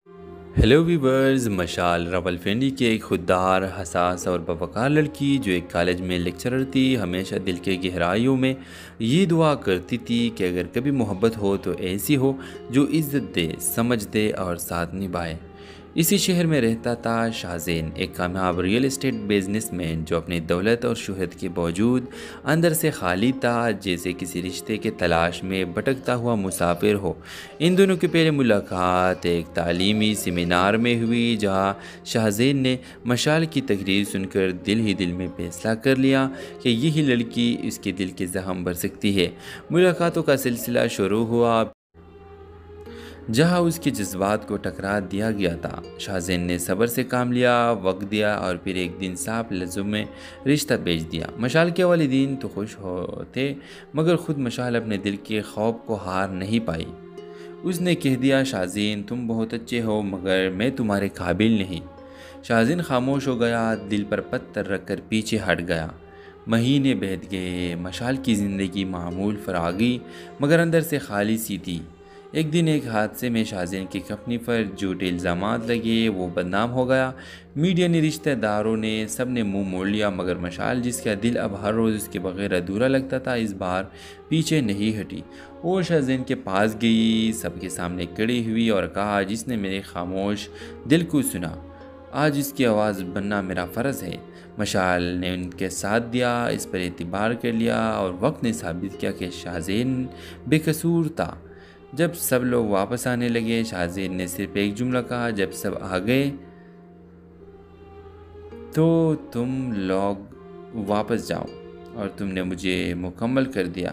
ہیلو ویورز، مشال راولپنڈی کی ایک خوددار، حساس اور باوقار لڑکی جو ایک کالج میں لیکچرر تھی، ہمیشہ دل کے گہرائیوں میں یہ دعا کرتی تھی کہ اگر کبھی محبت ہو تو ایسی ہو جو عزت دے، سمجھ دے اور ساتھ نبھائے۔ اسی شہر میں رہتا تھا شاہزین، ایک کامیاب ریئل اسٹیٹ بزنس مین جو اپنی دولت اور شہرت کے باوجود اندر سے خالی تھا، جیسے کسی رشتے کے تلاش میں بھٹکتا ہوا مسافر ہو۔ ان دونوں کی پہلی ملاقات ایک تعلیمی سیمینار میں ہوئی، جہاں شاہزین نے مشال کی تقریر سن کر دل ہی دل میں فیصلہ کر لیا کہ یہی لڑکی اس کے دل کے زخم بھر سکتی ہے۔ ملاقاتوں کا سلسلہ شروع ہوا جہاں اس کے جذبات کو ٹکرا دیا گیا تھا۔ شاہزین نے صبر سے کام لیا، وقت دیا اور پھر ایک دن صاف لفظوں میں رشتہ بیچ دیا۔ مشال کے والدین تو خوش ہوتے مگر خود مشال اپنے دل کے خوف کو ہار نہیں پائی۔ اس نے کہہ دیا، شاہزین تم بہت اچھے ہو مگر میں تمہارے قابل نہیں۔ شاہزین خاموش ہو گیا، دل پر پتھر رکھ کر پیچھے ہٹ گیا۔ مہینے بیت گئے، مشال کی زندگی معمول فراغی مگر اندر سے خالی سی تھی۔ ایک دن ایک حادثے میں شاہزین کی کمپنی پر جھوٹے الزامات لگے، وہ بدنام ہو گیا۔ میڈیا نے، رشتہ داروں نے، سب نے منہ موڑ لیا مگر مشال جس کا دل اب ہر روز اس کے بغیر ادھورا لگتا تھا، اس بار پیچھے نہیں ہٹی۔ وہ شاہزین کے پاس گئی، سب کے سامنے کھڑی ہوئی اور کہا، جس نے میرے خاموش دل کو سنا، آج اس کی آواز بننا میرا فرض ہے۔ مشال نے ان کے ساتھ دیا، اس پر اعتبار کر لیا اور وقت نے ثابت کیا کہ شاہزین بے قصور تھا۔ جب سب لوگ واپس آنے لگے، شاہزین نے صرف ایک جملہ کہا، جب سب آ گئے تو تم لوگ واپس جاؤ اور تم نے مجھے مکمل کر دیا۔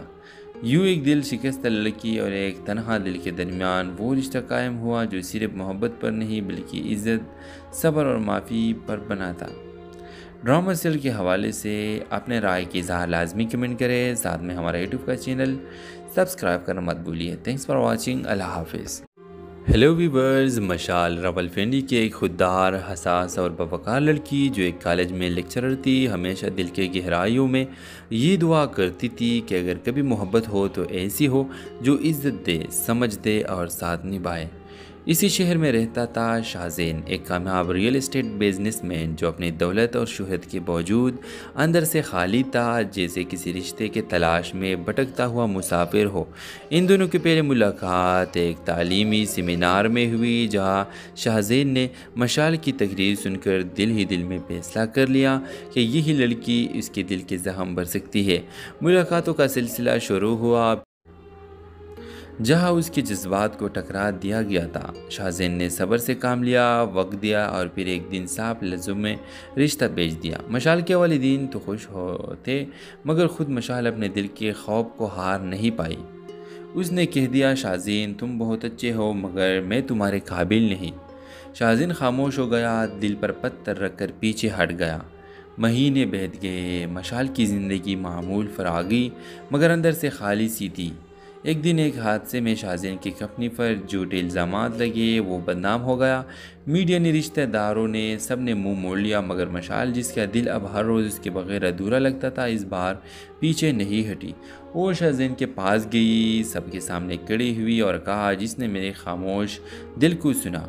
یوں ایک دل شکستہ لڑکی اور ایک تنہا دل کے درمیان وہ رشتہ قائم ہوا جو صرف محبت پر نہیں بلکہ عزت، صبر اور معافی پر بنا تھا۔ ڈرامہ سیریل کے حوالے سے اپنے رائے کی اظہار لازمی کمنٹ کریں، ساتھ میں ہمارا یوٹیوب کا چینل سبسکرائب کرنا مت بھولیے۔ تھینکس فار واچنگ، اللہ حافظ۔ ہیلو ویورز، مشال راولپنڈی کی ایک خوددار، حساس اور باوقار لڑکی جو ایک کالج میں لیکچرر تھی، ہمیشہ دل کے گہرائیوں میں یہ دعا کرتی تھی کہ اگر کبھی محبت ہو تو ایسی ہو جو عزت دے، سمجھ دے اور ساتھ نبھائے۔ اسی شہر میں رہتا تھا شاہزین، ایک کامیاب ریئل اسٹیٹ بزنس مین جو اپنی دولت اور شہرت کے باوجود اندر سے خالی تھا، جیسے کسی رشتے کے تلاش میں بھٹکتا ہوا مسافر ہو۔ ان دونوں کی پہلی ملاقات ایک تعلیمی سیمینار میں ہوئی، جہاں شاہزین نے مشال کی تقریر سن کر دل ہی دل میں فیصلہ کر لیا کہ یہی لڑکی اس کے دل کے زخم بھر سکتی ہے۔ ملاقاتوں کا سلسلہ شروع ہوا جہاں اس کے جذبات کو ٹکرا دیا گیا تھا۔ شاہزین نے صبر سے کام لیا، وقت دیا اور پھر ایک دن صاف لفظوں میں رشتہ بیچ دیا۔ مشال کے والدین تو خوش ہوتے مگر خود مشال اپنے دل کے خوف کو ہار نہیں پائی۔ اس نے کہہ دیا، شاہزین تم بہت اچھے ہو مگر میں تمہارے قابل نہیں۔ شاہزین خاموش ہو گیا، دل پر پتھر رکھ کر پیچھے ہٹ گیا۔ مہینے بیت گئے، مشال کی زندگی معمول فراغی مگر اندر سے خالی سی تھی۔ ایک دن ایک حادثے میں شاہزین کی کمپنی پر جھوٹے الزامات لگے، وہ بدنام ہو گیا۔ میڈیا نے، رشتہ داروں نے، سب نے منہ موڑ لیا، مگر مشال جس کا دل اب ہر روز اس کے بغیر ادھورا لگتا تھا، اس بار پیچھے نہیں ہٹی۔ وہ شاہزین کے پاس گئی، سب کے سامنے کھڑی ہوئی اور کہا، جس نے میرے خاموش دل کو سنا،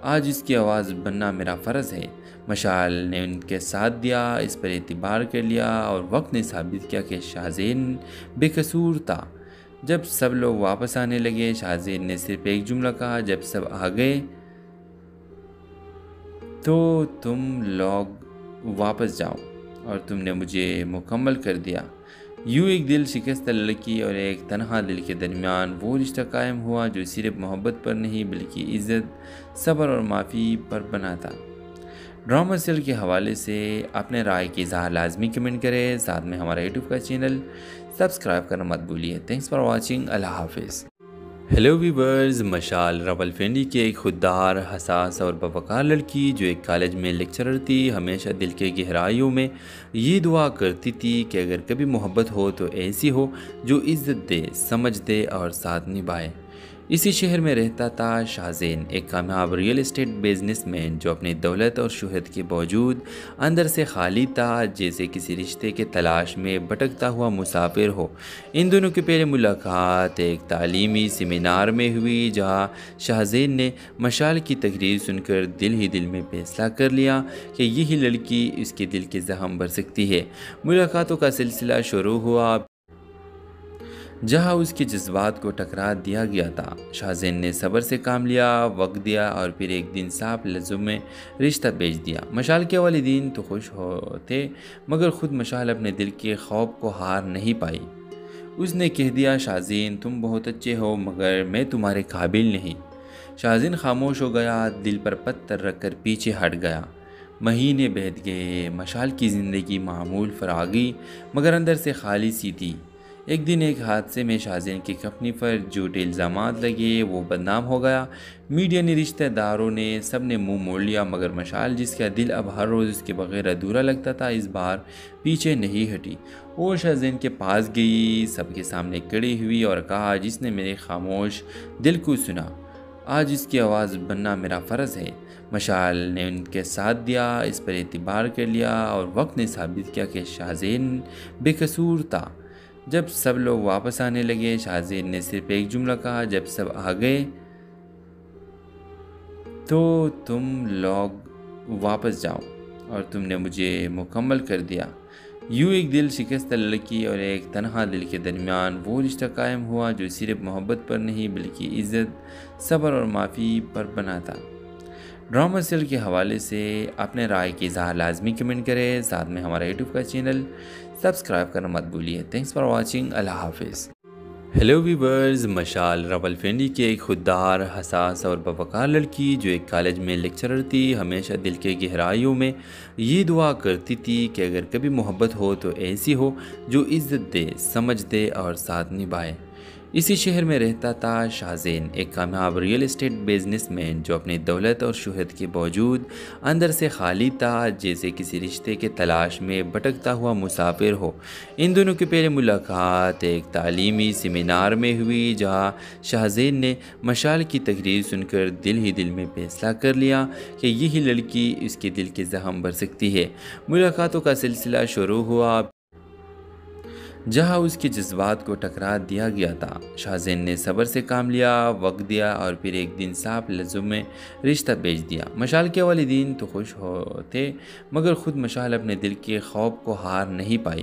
آج اس کی آواز بننا میرا فرض ہے۔ مشال نے ان کے ساتھ دیا، اس پر اعتبار کر لیا، اور وقت نے ثابت کیا کہ شاہزین بے قصور تھا۔ جب سب لوگ واپس آنے لگے، شاہزین نے صرف ایک جملہ کہا، جب سب آ گئے تو تم لوگ واپس جاؤ، اور تم نے مجھے مکمل کر دیا۔ یوں ایک دل شکستہ لڑکی اور ایک تنہا دل کے درمیان وہ رشتہ قائم ہوا جو صرف محبت پر نہیں بلکہ عزت، صبر اور معافی پر بنا تھا۔ ڈرامہ سیریل کے حوالے سے اپنے رائے کی اظہار لازمی کمنٹ کریں، ساتھ میں ہمارا یوٹیوب کا چینل سبسکرائب کرنا مت بھولیے۔ تھینکس فار واچنگ، اللہ حافظ۔ ہیلو ویورز، مشال راولپنڈی کی ایک خوددار، حساس اور باوقار لڑکی جو ایک کالج میں لیکچرر تھی، ہمیشہ دل کے گہرائیوں میں یہ دعا کرتی تھی کہ اگر کبھی محبت ہو تو ایسی ہو جو عزت دے، سمجھ دے اور ساتھ نبھائے۔ اسی شہر میں رہتا تھا شاہزین، ایک کامیاب ریئل اسٹیٹ بزنس مین جو اپنی دولت اور شہرت کے باوجود اندر سے خالی تھا، جیسے کسی رشتے کے تلاش میں بھٹکتا ہوا مسافر ہو۔ ان دونوں کی پہلی ملاقات ایک تعلیمی سیمینار میں ہوئی، جہاں شاہزین نے مشال کی تقریر سن کر دل ہی دل میں فیصلہ کر لیا کہ یہی لڑکی اس کے دل کے زخم بھر سکتی ہے۔ ملاقاتوں کا سلسلہ شروع ہوا جہاں اس کے جذبات کو ٹکرا دیا گیا تھا۔ شاہزین نے صبر سے کام لیا، وقت دیا، اور پھر ایک دن صاف لفظوں میں رشتہ بھیج دیا۔ مشال کے والدین تو خوش ہوتے، مگر خود مشال اپنے دل کے خوف کو ہار نہیں پائی۔ اس نے کہہ دیا، شاہزین تم بہت اچھے ہو، مگر میں تمہارے قابل نہیں۔ شاہزین خاموش ہو گیا، دل پر پتھر رکھ کر پیچھے ہٹ گیا۔ مہینے بیت گئے، مشال کی زندگی معمول فراگی مگر اندر سے خالی سی تھی۔ ایک دن ایک حادثے میں شاہزین کی کمپنی پر جھوٹے الزامات لگے، وہ بدنام ہو گیا۔ میڈیا نے، رشتہ داروں نے، سب نے منہ موڑ لیا، مگر مشال جس کا دل اب ہر روز اس کے بغیر ادھورا لگتا تھا، اس بار پیچھے نہیں ہٹی۔ وہ شاہزین کے پاس گئی، سب کے سامنے کھڑی ہوئی اور کہا، جس نے میرے خاموش دل کو سنا، آج اس کی آواز بننا میرا فرض ہے۔ مشال نے ان کے ساتھ دیا، اس پر اعتبار کر لیا، اور وقت نے ثابت کیا کہ شاہزین بے قصور تھا۔ جب سب لوگ واپس آنے لگے، شاہزین نے صرف ایک جملہ کہا، جب سب آ گئے تو تم لوگ واپس جاؤ، اور تم نے مجھے مکمل کر دیا۔ یوں ایک دل شکستہ لڑکی اور ایک تنہا دل کے درمیان وہ رشتہ قائم ہوا جو صرف محبت پر نہیں بلکہ عزت، صبر اور معافی پر بنا تھا۔ ڈرامہ سیریل کے حوالے سے اپنے رائے کی اظہار لازمی کمنٹ کریں، ساتھ میں ہمارا یوٹیوب کا چینل سبسکرائب کرنا مت بھولیے۔ تھینکس فار واچنگ، اللہ حافظ۔ ہیلو ویورز، مشال راولپنڈی کی ایک خوددار، حساس اور باوقار لڑکی جو ایک کالج میں لیکچرر تھی، ہمیشہ دل کے گہرائیوں میں یہ دعا کرتی تھی کہ اگر کبھی محبت ہو تو ایسی ہو جو عزت دے، سمجھ دے اور ساتھ نبھائے۔ اسی شہر میں رہتا تھا شاہزین، ایک کامیاب ریئل اسٹیٹ بزنس مین جو اپنی دولت اور شہرت کے باوجود اندر سے خالی تھا، جیسے کسی رشتے کے تلاش میں بھٹکتا ہوا مسافر ہو۔ ان دونوں کی پہلی ملاقات ایک تعلیمی سیمینار میں ہوئی، جہاں شاہزین نے مشال کی تقریر سن کر دل ہی دل میں فیصلہ کر لیا کہ یہی لڑکی اس کے دل کے زخم بھر سکتی ہے۔ ملاقاتوں کا سلسلہ شروع ہوا جہاں اس کے جذبات کو ٹکرا دیا گیا تھا۔ شاہزین نے صبر سے کام لیا، وقت دیا، اور پھر ایک دن صاف لفظوں میں رشتہ بھیج دیا۔ مشال کے والدین تو خوش ہوتے، مگر خود مشال اپنے دل کے خوف کو ہار نہیں پائی۔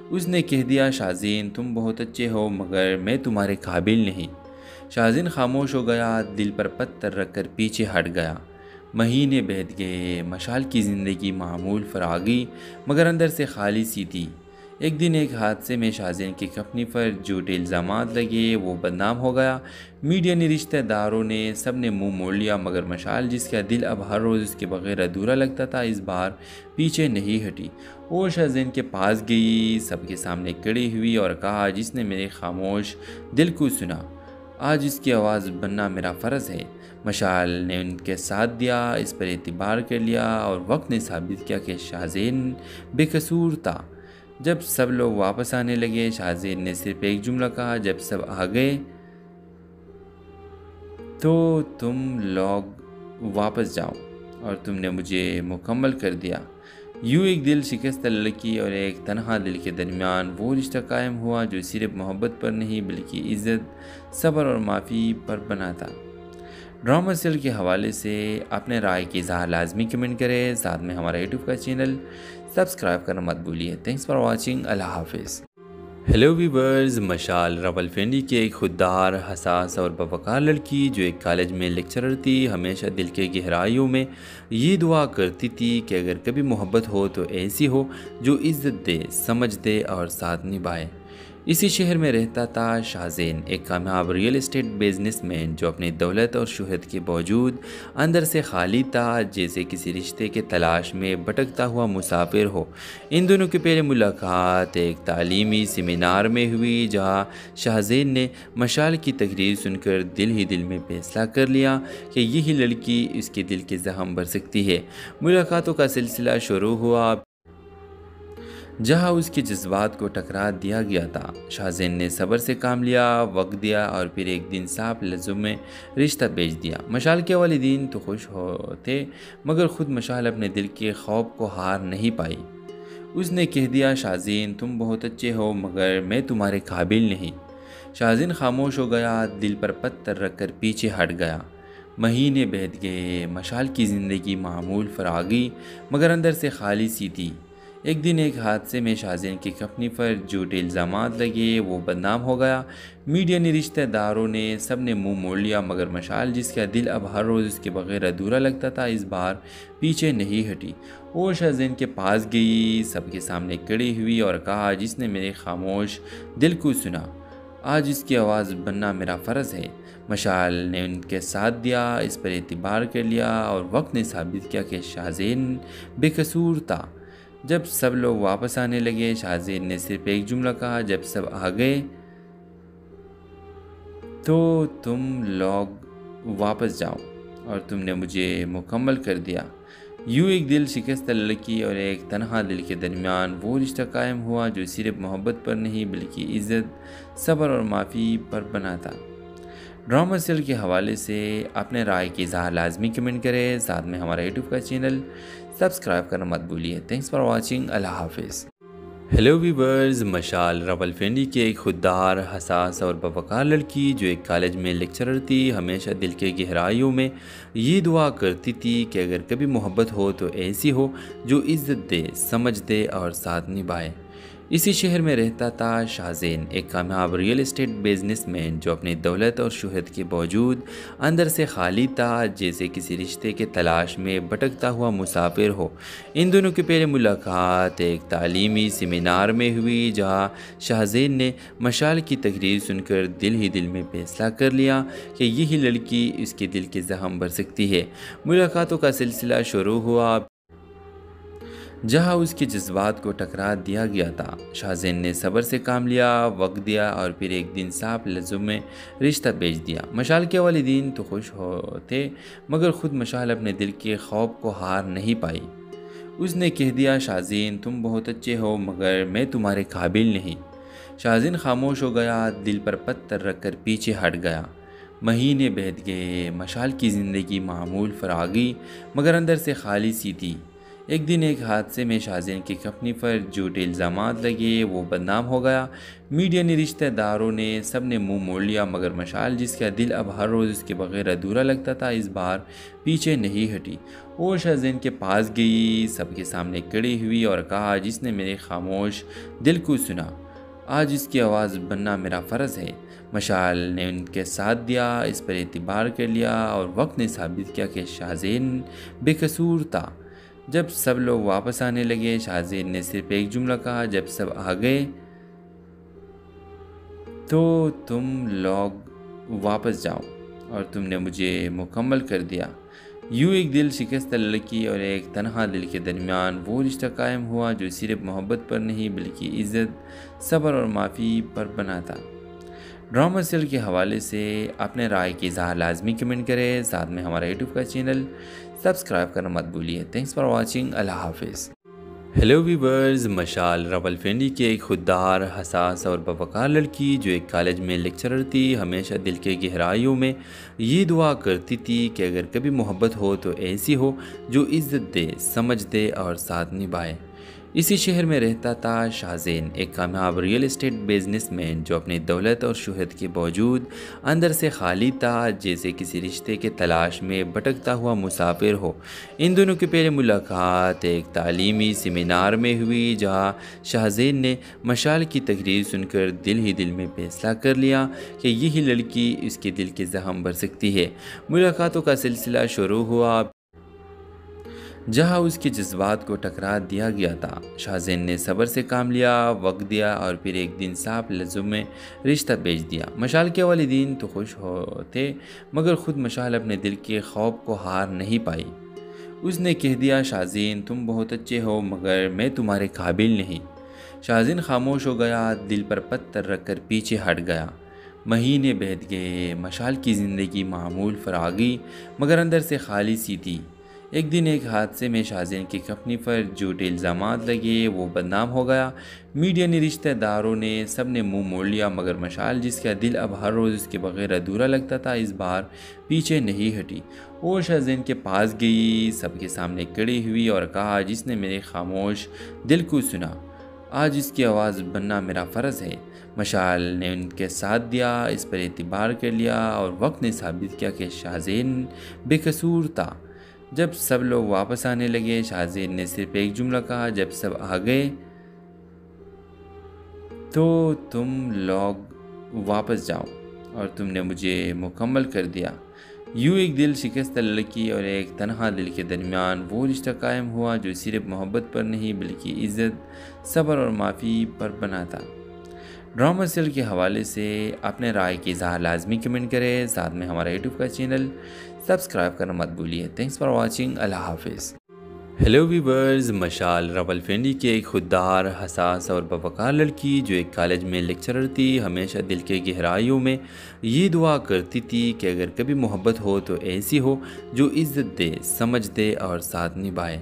اس نے کہہ دیا، شاہزین تم بہت اچھے ہو، مگر میں تمہارے قابل نہیں۔ شاہزین خاموش ہو گیا، دل پر پتھر رکھ کر پیچھے ہٹ گیا۔ مہینے بیت گئے، مشال کی زندگی معمول فراگی مگر اندر سے خالی سی تھی۔ ایک دن ایک حادثے میں شاہزین کی کمپنی پر جھوٹے الزامات لگے، وہ بدنام ہو گیا۔ میڈیا نے، رشتہ داروں نے، سب نے منہ موڑ لیا، مگر مشال جس کا دل اب ہر روز اس کے بغیر ادھورا لگتا تھا، اس بار پیچھے نہیں ہٹی۔ وہ شاہزین کے پاس گئی، سب کے سامنے کھڑی ہوئی اور کہا، جس نے میرے خاموش دل کو سنا، آج اس کی آواز بننا میرا فرض ہے۔ مشال نے ان کے ساتھ دیا، اس پر اعتبار کر لیا، اور وقت نے ثابت کیا کہ شاہزین بے قصور تھا۔ جب سب لوگ واپس آنے لگے شاہزین نے صرف ایک جملہ کہا، جب سب آ گئے تو تم لوگ واپس جاؤ اور تم نے مجھے مکمل کر دیا۔ یوں ایک دل شکستہ لڑکی اور ایک تنہا دل کے درمیان وہ رشتہ قائم ہوا جو صرف محبت پر نہیں بلکہ عزت، صبر اور معافی پر بنا تھا۔ ڈرامہ سیریل کے حوالے سے اپنے رائے کی اظہار لازمی کمنٹ کریں، ساتھ میں ہمارا یوٹیوب کا چینل سبسکرائب کرنا مت بھولیے۔ تھینکس فار واچنگ، اللہ حافظ۔ ہیلو ویورز، مشال راولپنڈی کی ایک خوددار، حساس اور باوقار لڑکی جو ایک کالج میں لیکچرر تھی، ہمیشہ دل کے گہرائیوں میں یہ دعا کرتی تھی کہ اگر کبھی محبت ہو تو ایسی ہو جو عزت دے، سمجھ دے اور ساتھ نبھائے۔ اسی شہر میں رہتا تھا شاہزین، ایک کامیاب ریئل اسٹیٹ بزنس مین جو اپنی دولت اور شہرت کے باوجود اندر سے خالی تھا، جیسے کسی رشتے کے تلاش میں بھٹکتا ہوا مسافر ہو۔ ان دونوں کی پہلی ملاقات ایک تعلیمی سیمینار میں ہوئی، جہاں شاہزین نے مشال کی تقریر سن کر دل ہی دل میں فیصلہ کر لیا کہ یہی لڑکی اس کے دل کے زخم بھر سکتی ہے۔ ملاقاتوں کا سلسلہ شروع ہوا جہاں اس کے جذبات کو ٹکرا دیا گیا تھا۔ شاہزین نے صبر سے کام لیا، وقت دیا اور پھر ایک دن صاف لفظوں میں رشتہ بھیج دیا۔ مشال کے والدین تو خوش ہوتے، مگر خود مشال اپنے دل کے خوف کو ہار نہیں پائی۔ اس نے کہہ دیا، شاہزین تم بہت اچھے ہو مگر میں تمہارے قابل نہیں۔ شاہزین خاموش ہو گیا، دل پر پتھر رکھ کر پیچھے ہٹ گیا۔ مہینے بیت گئے، مشال کی زندگی معمول فراغی مگر اندر سے خالی سی تھی۔ ایک دن ایک حادثے میں شاہزین کی کمپنی پر جھوٹے الزامات لگے، وہ بدنام ہو گیا۔ میڈیا نے، رشتہ داروں نے، سب نے منہ موڑ لیا، مگر مشال جس کا دل اب ہر روز اس کے بغیر ادھورا لگتا تھا، اس بار پیچھے نہیں ہٹی۔ وہ شاہزین کے پاس گئی، سب کے سامنے کھڑی ہوئی اور کہا، جس نے میرے خاموش دل کو سنا، آج اس کی آواز بننا میرا فرض ہے۔ مشال نے ان کے ساتھ دیا، اس پر اعتبار کر لیا اور وقت نے ثابت کیا کہ شاہزین بے قصور تھا۔ جب سب لوگ واپس آنے لگے شاہزین نے صرف ایک جملہ کہا، جب سب آ گئے تو تم لوگ واپس جاؤ اور تم نے مجھے مکمل کر دیا۔ یوں ایک دل شکستہ لڑکی اور ایک تنہا دل کے درمیان وہ رشتہ قائم ہوا جو صرف محبت پر نہیں بلکہ عزت، صبر اور معافی پر بنا تھا۔ ڈرامہ سیریل کے حوالے سے اپنے رائے کی اظہار لازمی کمنٹ کریں، ساتھ میں ہمارا یوٹیوب کا چینل سبسکرائب کرنا مت بھولیے۔ تھینکس فار واچنگ، اللہ حافظ۔ ہیلو ویورز، مشال راولپنڈی کی ایک خوددار، حساس اور باوقار لڑکی جو ایک کالج میں لیکچرر تھی، ہمیشہ دل کے گہرائیوں میں یہ دعا کرتی تھی کہ اگر کبھی محبت ہو تو ایسی ہو جو عزت دے، سمجھ دے اور ساتھ نبھائے۔ اسی شہر میں رہتا تھا شاہزین، ایک کامیاب ریئل اسٹیٹ بزنس مین جو اپنی دولت اور شہرت کے باوجود اندر سے خالی تھا، جیسے کسی رشتے کے تلاش میں بھٹکتا ہوا مسافر ہو۔ ان دونوں کی پہلی ملاقات ایک تعلیمی سیمینار میں ہوئی، جہاں شاہزین نے مشال کی تقریر سن کر دل ہی دل میں فیصلہ کر لیا کہ یہی لڑکی اس کے دل کے زخم بھر سکتی ہے۔ ملاقاتوں کا سلسلہ شروع ہوا جہاں اس کے جذبات کو ٹکرا دیا گیا تھا۔ شاہزین نے صبر سے کام لیا، وقت دیا اور پھر ایک دن صاف لفظوں میں رشتہ بھیج دیا۔ مشال کے والدین تو خوش ہوتے، مگر خود مشال اپنے دل کے خوف کو ہار نہیں پائی۔ اس نے کہہ دیا، شاہزین تم بہت اچھے ہو مگر میں تمہارے قابل نہیں۔ شاہزین خاموش ہو گیا، دل پر پتھر رکھ کر پیچھے ہٹ گیا۔ مہینے بیت گئے، مشال کی زندگی معمول فراغی مگر اندر سے خالی سی تھی۔ ایک دن ایک حادثے میں شاہزین کی کمپنی پر جھوٹے الزامات لگے، وہ بدنام ہو گیا۔ میڈیا نے، رشتہ داروں نے، سب نے منہ موڑ لیا، مگر مشال جس کا دل اب ہر روز اس کے بغیر ادھورا لگتا تھا، اس بار پیچھے نہیں ہٹی۔ وہ شاہزین کے پاس گئی، سب کے سامنے کھڑی ہوئی اور کہا، جس نے میرے خاموش دل کو سنا، آج اس کی آواز بننا میرا فرض ہے۔ مشال نے ان کے ساتھ دیا، اس پر اعتبار کر لیا اور وقت نے ثابت کیا کہ شاہزین بے قصور تھا۔ جب سب لوگ واپس آنے لگے شاہزین نے صرف ایک جملہ کہا، جب سب آ گئے تو تم لوگ واپس جاؤ اور تم نے مجھے مکمل کر دیا۔ یوں ایک دل شکستہ لڑکی اور ایک تنہا دل کے درمیان وہ رشتہ قائم ہوا جو صرف محبت پر نہیں بلکہ عزت، صبر اور معافی پر بنا تھا۔ ڈرامہ سیریل کے حوالے سے اپنے رائے کی اظہار لازمی کمنٹ کریں، ساتھ میں ہمارا یوٹیوب کا چینل سبسکرائب کرنا مت بھولیے۔ تھینکس فار واچنگ، اللہ حافظ۔ ہیلو ویورز، مشال راولپنڈی کی ایک خوددار، حساس اور باوقار لڑکی جو ایک کالج میں لیکچرر تھی، ہمیشہ دل کے گہرائیوں میں یہ دعا کرتی تھی کہ اگر کبھی محبت ہو تو ایسی ہو جو عزت دے، سمجھ دے اور ساتھ نبھائے۔ اسی شہر میں رہتا تھا شاہزین، ایک کامیاب ریئل اسٹیٹ بزنس مین جو اپنی دولت اور شہرت کے باوجود اندر سے خالی تھا، جیسے کسی رشتے کے تلاش میں بھٹکتا ہوا مسافر ہو۔ ان دونوں کی پہلی ملاقات ایک تعلیمی سیمینار میں ہوئی، جہاں شاہزین نے مشال کی تقریر سن کر دل ہی دل میں فیصلہ کر لیا کہ یہی لڑکی اس کے دل کے زخم بھر سکتی ہے۔ ملاقاتوں کا سلسلہ شروع ہوا جہاں اس کے جذبات کو ٹکرا دیا گیا تھا۔ شاہزین نے صبر سے کام لیا، وقت دیا اور پھر ایک دن صاف لفظوں میں رشتہ بھیج دیا۔ مشال کے والدین تو خوش ہوتے، مگر خود مشال اپنے دل کے خوف کو ہار نہیں پائی۔ اس نے کہہ دیا، شاہزین تم بہت اچھے ہو مگر میں تمہارے قابل نہیں۔ شاہزین خاموش ہو گیا، دل پر پتھر رکھ کر پیچھے ہٹ گیا۔ مہینے بیت گئے، مشال کی زندگی معمول فراغی مگر اندر سے خالی سی تھی۔ ایک دن ایک حادثے میں شاہزین کی کمپنی پر جھوٹے الزامات لگے، وہ بدنام ہو گیا۔ میڈیا نے، رشتہ داروں نے، سب نے منہ موڑ لیا، مگر مشال جس کا دل اب ہر روز اس کے بغیر ادھورا لگتا تھا، اس بار پیچھے نہیں ہٹی۔ وہ شاہزین کے پاس گئی، سب کے سامنے کھڑی ہوئی اور کہا، جس نے میرے خاموش دل کو سنا، آج اس کی آواز بننا میرا فرض ہے۔ مشال نے ان کے ساتھ دیا، اس پر اعتبار کر لیا اور وقت نے ثابت کیا کہ شاہزین بے قصور تھا۔ جب سب لوگ واپس آنے لگے، شاہزین نے صرف ایک جملہ کہا، جب سب آ گئے تو تم لوگ واپس جاؤ اور تم نے مجھے مکمل کر دیا۔ یوں ایک دل شکستہ لڑکی اور ایک تنہا دل کے درمیان وہ رشتہ قائم ہوا جو صرف محبت پر نہیں بلکہ عزت، صبر اور معافی پر بنا تھا۔ ڈرامہ سیریل کے حوالے سے اپنے رائے کی اظہار لازمی کمنٹ کریں، ساتھ میں ہمارا یوٹیوب کا چینل سبسکرائب کرنا مت بھولیے۔ تھینکس فار واچنگ، اللہ حافظ۔ ہیلو ویورز، مشال راولپنڈی کی ایک خوددار، حساس اور باوقار لڑکی جو ایک کالج میں لیکچرر تھی، ہمیشہ دل کے گہرائیوں میں یہ دعا کرتی تھی کہ اگر کبھی محبت ہو تو ایسی ہو جو عزت دے، سمجھ دے اور ساتھ نبھائے۔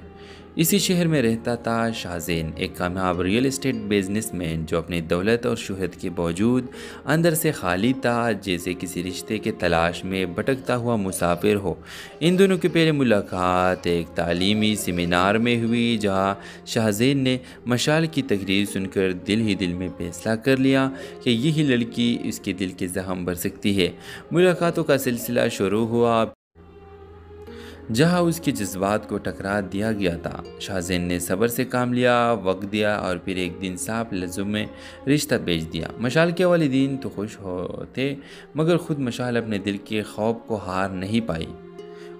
اسی شہر میں رہتا تھا شاہزین، ایک کامیاب ریئل اسٹیٹ بزنس مین جو اپنی دولت اور شہرت کے باوجود اندر سے خالی تھا، جیسے کسی رشتے کے تلاش میں بھٹکتا ہوا مسافر ہو۔ ان دونوں کی پہلی ملاقات ایک تعلیمی سیمینار میں ہوئی، جہاں شاہزین نے مشال کی تقریر سن کر دل ہی دل میں فیصلہ کر لیا کہ یہی لڑکی اس کے دل کے زخم بھر سکتی ہے۔ ملاقاتوں کا سلسلہ شروع ہوا جہاں اس کے جذبات کو ٹکرا دیا گیا تھا۔ شاہزین نے صبر سے کام لیا، وقت دیا اور پھر ایک دن صاف لفظوں میں رشتہ بھیج دیا۔ مشال کے والدین تو خوش ہوتے، مگر خود مشال اپنے دل کے خوف کو ہار نہیں پائی۔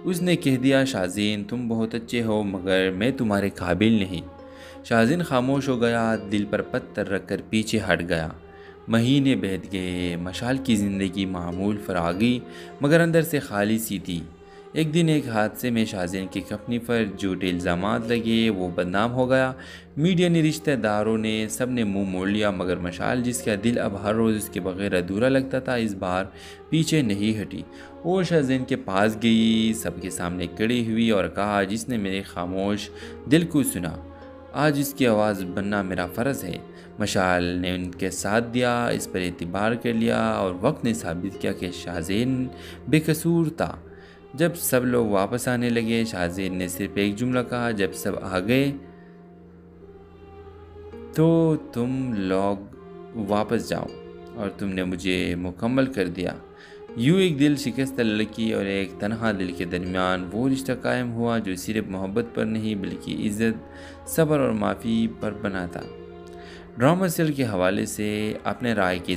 اس نے کہہ دیا، شاہزین تم بہت اچھے ہو مگر میں تمہارے قابل نہیں۔ شاہزین خاموش ہو گیا، دل پر پتھر رکھ کر پیچھے ہٹ گیا۔ مہینے بیت گئے، مشال کی زندگی معمول فراغی مگر اندر سے خالی سی تھی۔ ایک دن ایک حادثے میں شاہزین کی کمپنی پر جھوٹے الزامات لگے، وہ بدنام ہو گیا۔ میڈیا نے، رشتہ داروں نے، سب نے منہ موڑ لیا، مگر مشال جس کا دل اب ہر روز اس کے بغیر ادھورا لگتا تھا، اس بار پیچھے نہیں ہٹی۔ وہ شاہزین کے پاس گئی، سب کے سامنے کھڑی ہوئی اور کہا، جس نے میرے خاموش دل کو سنا، آج اس کی آواز بننا میرا فرض ہے۔ مشال نے ان کے ساتھ دیا، اس پر اعتبار کر لیا اور وقت نے ثابت کیا کہ شاہزین بے قصور تھا۔ جب سب لوگ واپس آنے لگے، شاہزین نے صرف ایک جملہ کہا، جب سب آ گئے تو تم لوگ واپس جاؤ اور تم نے مجھے مکمل کر دیا۔ یوں ایک دل شکستہ لڑکی اور ایک تنہا دل کے درمیان وہ رشتہ قائم ہوا جو صرف محبت پر نہیں بلکہ عزت، صبر اور معافی پر بنا تھا۔ ڈرامہ سیریل کے حوالے سے اپنے رائے کی